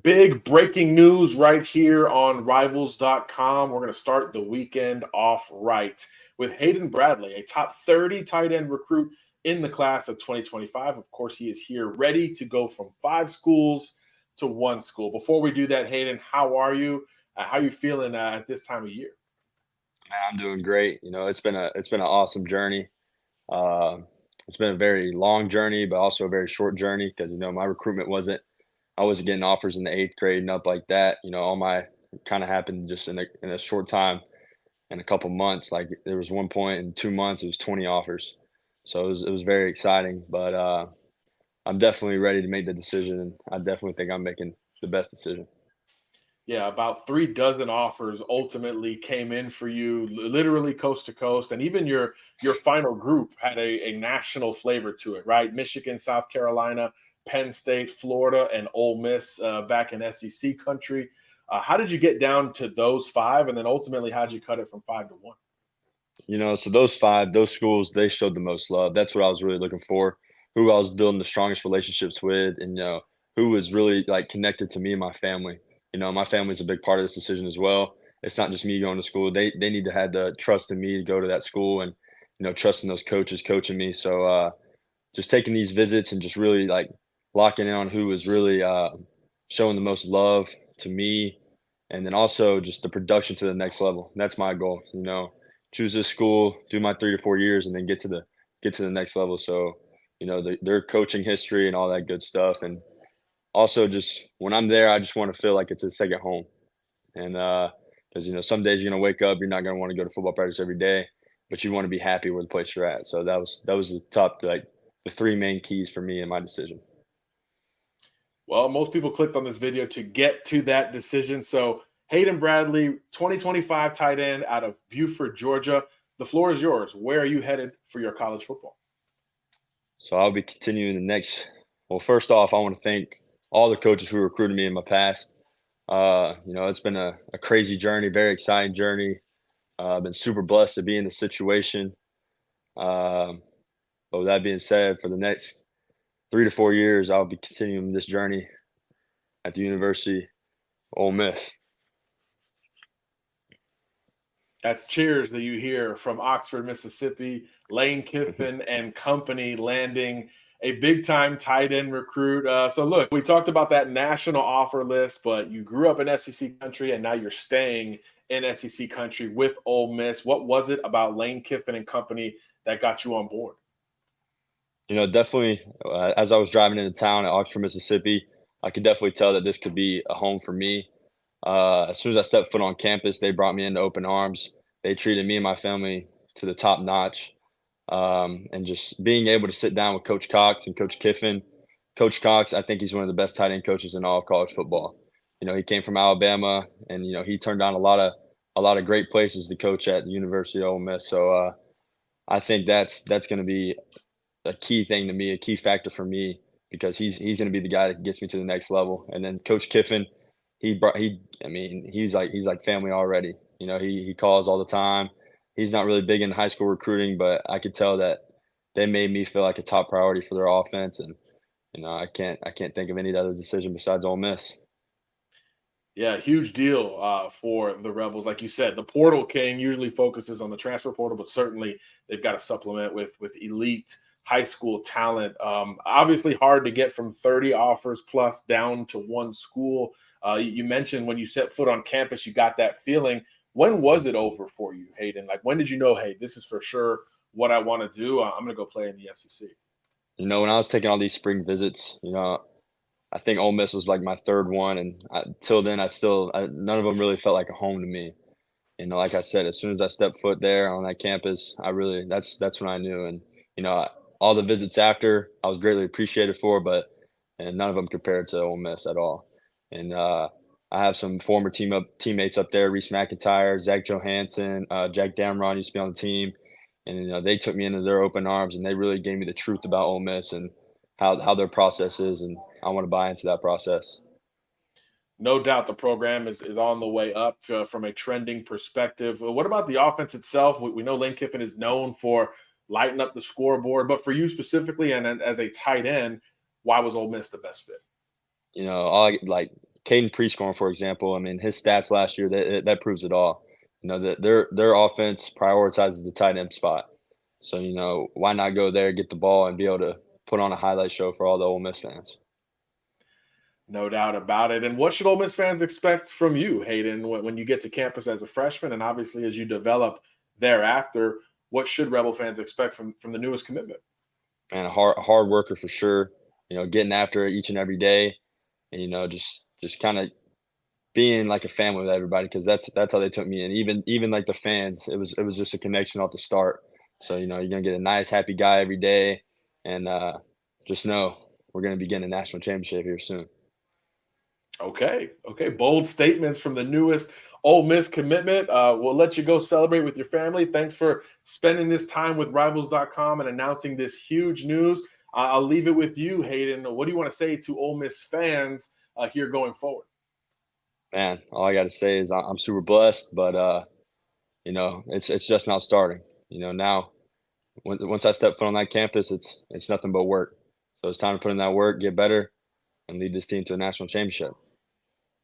Big breaking news right here on rivals.com. We're going to start the weekend off right with Hayden Bradley, a top 30 tight end recruit in the class of 2025. Of course, he is here ready to go from 5 schools to 1 school. Before we do that, Hayden, how are you? How are you feeling at this time of year? Man, I'm doing great. It's been an awesome journey. Uh, it's been a very long journey, but also a very short journey because my recruitment wasn't. I wasn't getting offers in the eighth grade and up like that. All my kind of happened just in a short time, in a couple months. Like there was one point in 2 months, it was 20 offers, so it was very exciting. But I'm definitely ready to make the decision, and I definitely think I'm making the best decision. Yeah, about 3 dozen offers ultimately came in for you, literally coast to coast, and even your final group had a national flavor to it, right? Michigan, South Carolina, Penn State, Florida, and Ole Miss back in SEC country. How did you get down to those five, and then ultimately how'd you cut it from 5 to 1? So those schools, they showed the most love. That's what I was really looking for. Who I was building the strongest relationships with, and who was really like connected to me and my family. My family's a big part of this decision as well. It's not just me going to school. They need to have the trust in me to go to that school, and trusting those coaches coaching me. So just taking these visits and just really like locking in on who was really showing the most love to me, and then also just the production to the next level. That's my goal. Choose this school, do my 3 to 4 years, and then get to the next level. So their coaching history and all that good stuff, and also just when I'm there, I just want to feel like it's a second home. And because some days you're gonna wake up, you're not gonna want to go to football practice every day, but you want to be happy where the place you're at. So that was the top, like the three main keys for me in my decision. Well, most people clicked on this video to get to that decision. So Hayden Bradley, 2025 tight end out of Buford, Georgia. The floor is yours. Where are you headed for your college football? So I'll be continuing the next. Well, first off, I want to thank all the coaches who recruited me in my past. It's been a crazy journey, very exciting journey. I've been super blessed to be in this situation. Um, but with that being said, for the next 3 to 4 years, I'll be continuing this journey at the University of Ole Miss. That's cheers that you hear from Oxford, Mississippi. Lane Kiffin and company landing a big time tight end recruit. So, look, we talked about that national offer list, but you grew up in SEC country and now you're staying in SEC country with Ole Miss. What was it about Lane Kiffin and company that got you on board? Definitely, as I was driving into town at Oxford, Mississippi, I could definitely tell that this could be a home for me. As soon as I stepped foot on campus, they brought me into open arms. They treated me and my family to the top notch. And just being able to sit down with Coach Cox and Coach Kiffin. Coach Cox, I think he's one of the best tight end coaches in all of college football. He came from Alabama, and he turned down a lot of great places to coach at the University of Ole Miss. So I think that's going to be a key thing to me, a key factor for me, because he's going to be the guy that gets me to the next level. And then Coach Kiffin, I mean, he's like family already. He calls all the time. He's not really big in high school recruiting, but I could tell that they made me feel like a top priority for their offense. And I can't think of any other decision besides Ole Miss. Yeah, huge deal for the Rebels. Like you said, the portal king usually focuses on the transfer portal, but certainly they've got to supplement with elite high school talent. Obviously, hard to get from 30 offers plus down to 1 school. You mentioned when you set foot on campus, you got that feeling. When was it over for you, Hayden? Like, when did you know, hey, this is for sure what I want to do? I'm going to go play in the SEC. When I was taking all these spring visits, I think Ole Miss was like my third one, and till then, none of them really felt like a home to me. Like I said, as soon as I stepped foot there on that campus, that's when I knew. And all the visits after, I was greatly appreciated for, but and none of them compared to Ole Miss at all. And I have some former teammates up there: Reese McIntyre, Zach Johansson, Jack Damron used to be on the team, and they took me into their open arms, and they really gave me the truth about Ole Miss and how their process is, and I want to buy into that process. No doubt the program is on the way up from a trending perspective. What about the offense itself? We know Lane Kiffin is known for lighting up the scoreboard, but for you specifically and as a tight end, why was Ole Miss the best fit? All like Caden Prescorn, for example, I mean, his stats last year that proves it all. You know that their offense prioritizes the tight end spot. So why not go there, get the ball, and be able to put on a highlight show for all the Ole Miss fans. No doubt about it. And what should Ole Miss fans expect from you, Hayden, when you get to campus as a freshman, and obviously as you develop thereafter? What should Rebel fans expect from the newest commitment? And a hard worker for sure. Getting after it each and every day, and just kind of being like a family with everybody because that's how they took me. And even like the fans, it was just a connection off the start. So you're gonna get a nice, happy guy every day, and just know we're gonna be getting a national championship here soon. Okay, okay. Bold statements from the newest Ole Miss commitment. We'll let you go celebrate with your family. Thanks for spending this time with Rivals.com and announcing this huge news. I'll leave it with you, Hayden. What do you want to say to Ole Miss fans here going forward? Man, all I got to say is I'm super blessed, but it's just now starting. Now once I step foot on that campus, it's nothing but work. So it's time to put in that work, get better, and lead this team to a national championship.